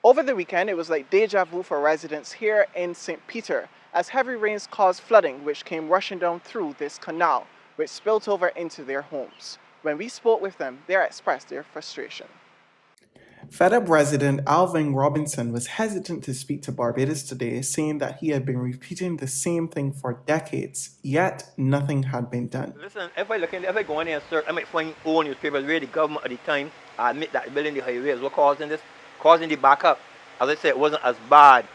Over the weekend, it was like deja vu for residents here in St. Peter as heavy rains caused flooding which came rushing down through this canal, which spilt over into their homes. When we spoke with them, they expressed their frustration. Fed up resident Alvin Robinson was hesitant to speak to Barbados Today, saying that he had been repeating the same thing for decades, yet nothing had been done. Listen, if I go in there and search, I might find old newspapers where the government at the time admit that building the highways were causing this, causing the backup. As I said, it wasn't as bad.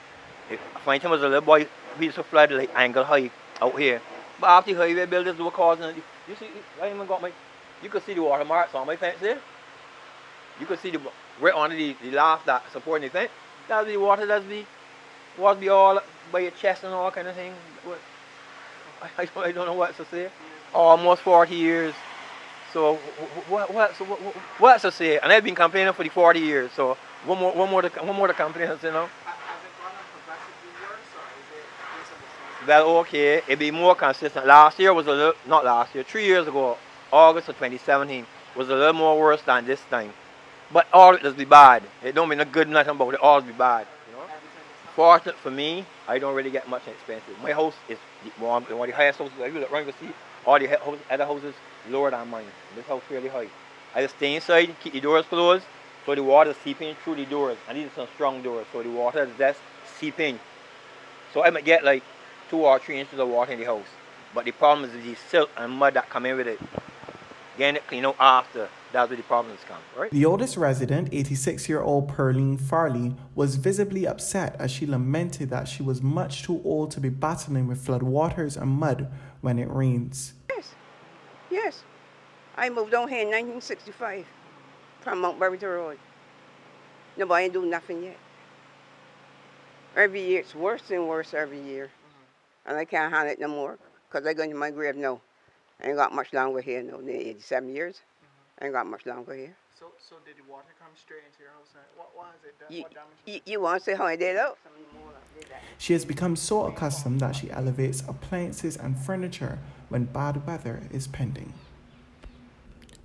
I find him as a little boy, we used to flood like Angle High out here. But after the highway builders were causing it, you see, I even got you could see the water marks on my fence there. You could see right on the laugh that supporting the fence. That's the water water be all by your chest and all kind of thing. I don't know what to say. Almost 40 years. So what's to say? And I've been complaining for the 40 years. So one more to complain, you know. Well, okay, it'd be more consistent. Last year was a little, not last year, 3 years ago, August of 2017, was a little more worse than this time. But all it does be bad. It don't mean no good nothing about it, all be bad. You know? Fortunate for me, I don't really get much expensive. My house is one of the highest houses. If you look around, you see all the other houses lower than mine. This house fairly high. I just stay inside, keep the doors closed, so the water is seeping through the doors. And these are some strong doors, so the water is just seeping. So I might get like 2 or 3 inches of water in the house. But the problem is the silt and mud that come in with it. Getting it cleaned out after, that's where the problems come, right? The oldest resident, 86-year-old Perline Farley, was visibly upset as she lamented that she was much too old to be battling with floodwaters and mud when it rains. Yes. I moved down here in 1965 from Mount Barbados Road. Nobody ain't do nothing yet. Every year it's worse and worse every year. And I can't handle it no more because I go into my grave now. I ain't got much longer here now. 87 years. I ain't got much longer here. So did the water come straight into your house? What has it done? What damage? You want to say how I did out? She has become so accustomed that she elevates appliances and furniture when bad weather is pending.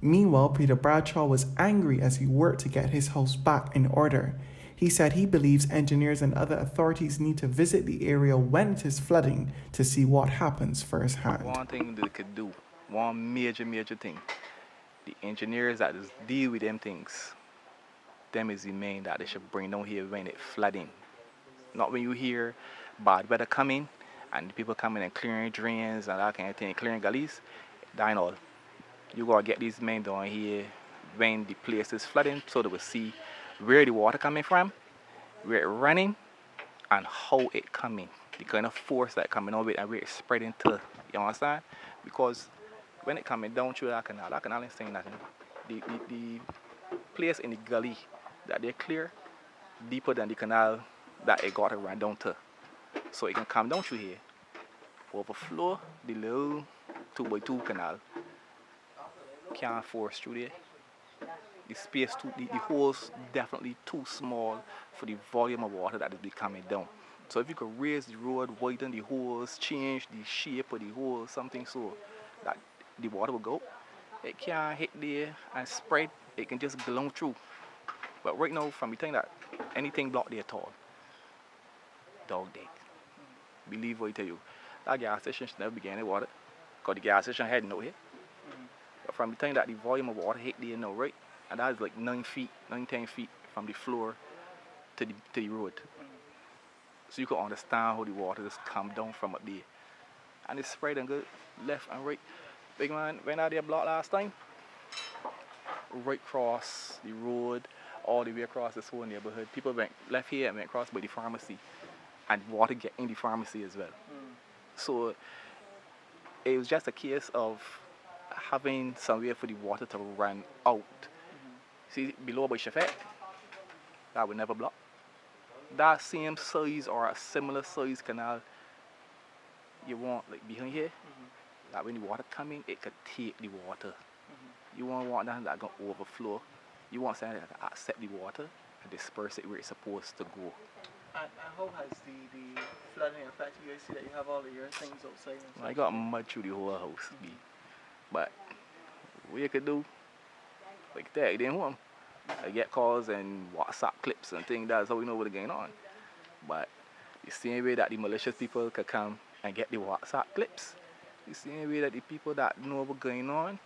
Meanwhile, Peter Bradshaw was angry as he worked to get his house back in order. He said he believes engineers and other authorities need to visit the area when it is flooding to see what happens firsthand. One thing they could do, one major thing, the engineers that just deal with them things, them is the main that they should bring down here when it's flooding. Not when you hear bad weather coming and the people coming and clearing drains and that kind of thing, clearing gullies, that ain't all. You gotta get these men down here when the place is flooding so they will see where the water coming from, where it running, and how it coming. The kind of force that coming over it and where it's spreading to. You understand? Because when it coming down through that canal ain't saying nothing. The place in the gully that they clear deeper than the canal that it got to run down to. So it can come down through here, overflow the little 2x2 canal. Can't force through there. The space, the holes definitely too small for the volume of water that is coming down. So if you could raise the road, widen the holes, change the shape of the hole, something so that the water will go, it can't hit there and spread, it can just glow through. But right now, from the time that anything blocked there at all, dog dead. Believe what I tell you. That gas station should never be getting water, because the gas station had no hit. But from the time that the volume of water hit there now, right? And that is like 9 feet, 10 feet from the floor to the road. So you can understand how the water just come down from up there. And it's spreading good, left and right. Big man, when I did block last time, right across the road, all the way across this whole neighborhood. People went left here and went across by the pharmacy. And water get in the pharmacy as well. So it was just a case of having somewhere for the water to run out. See, below by Chafet, that would never block. That same size or a similar size canal you want like behind here, that when the water come in, it could take the water. You won't want nothing that's going to overflow. You want something that can accept the water and disperse it where it's supposed to go. And how has the flooding affected you? I see that you have all of your things outside. I got mud through the whole house. But what you could do, like that, you didn't want I get calls and WhatsApp clips and things. That's how we know what's going on. But the same way that the malicious people could come and get the WhatsApp clips, the same way that the people that know what's going on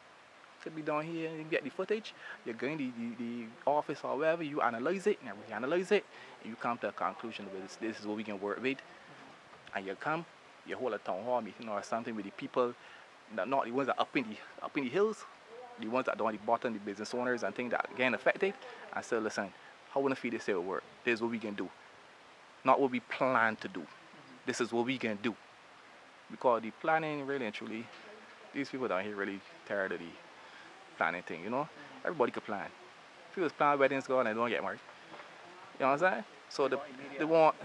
could be down here and get the footage. You're going to the office or wherever, you analyze it, and we analyze it, and you come to a conclusion with this is what we can work with. And you come, you hold a town hall meeting or something with the people, not the ones that up in the hills, the ones that are on the bottom, the business owners and things that are getting affected, and say, listen, how wanna feel this will work? This is what we can do. Not what we plan to do. This is what we can do. Because the planning, really and truly, these people down here really tired of the planning thing, you know? Everybody could plan. People plan weddings, go and they don't get married. You know what I'm saying? So they want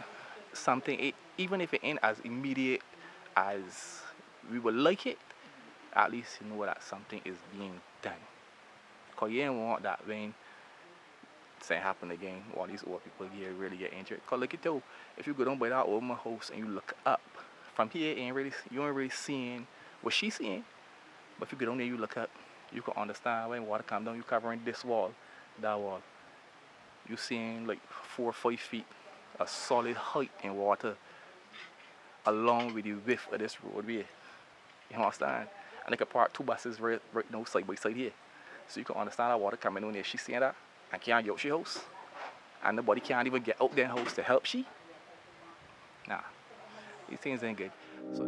something, even if it ain't as immediate as we would like it, at least you know that something is being done. Because you ain't want that when say happen again, all these old people here really get injured. Because look at you, if you go down by that old man house and you look up, from here you ain't really seeing what she's seeing. But if you go down there, you look up, you can understand when water comes down, you covering this wall, that wall. You seeing like 4 or 5 feet, a solid height in water, along with the width of this roadway. You understand? And they can park 2 buses right now side by side here. So you can understand that water coming down there. She's seeing that and can't get out your house. And nobody can't even get out their house to help she. Nah, these things ain't good. So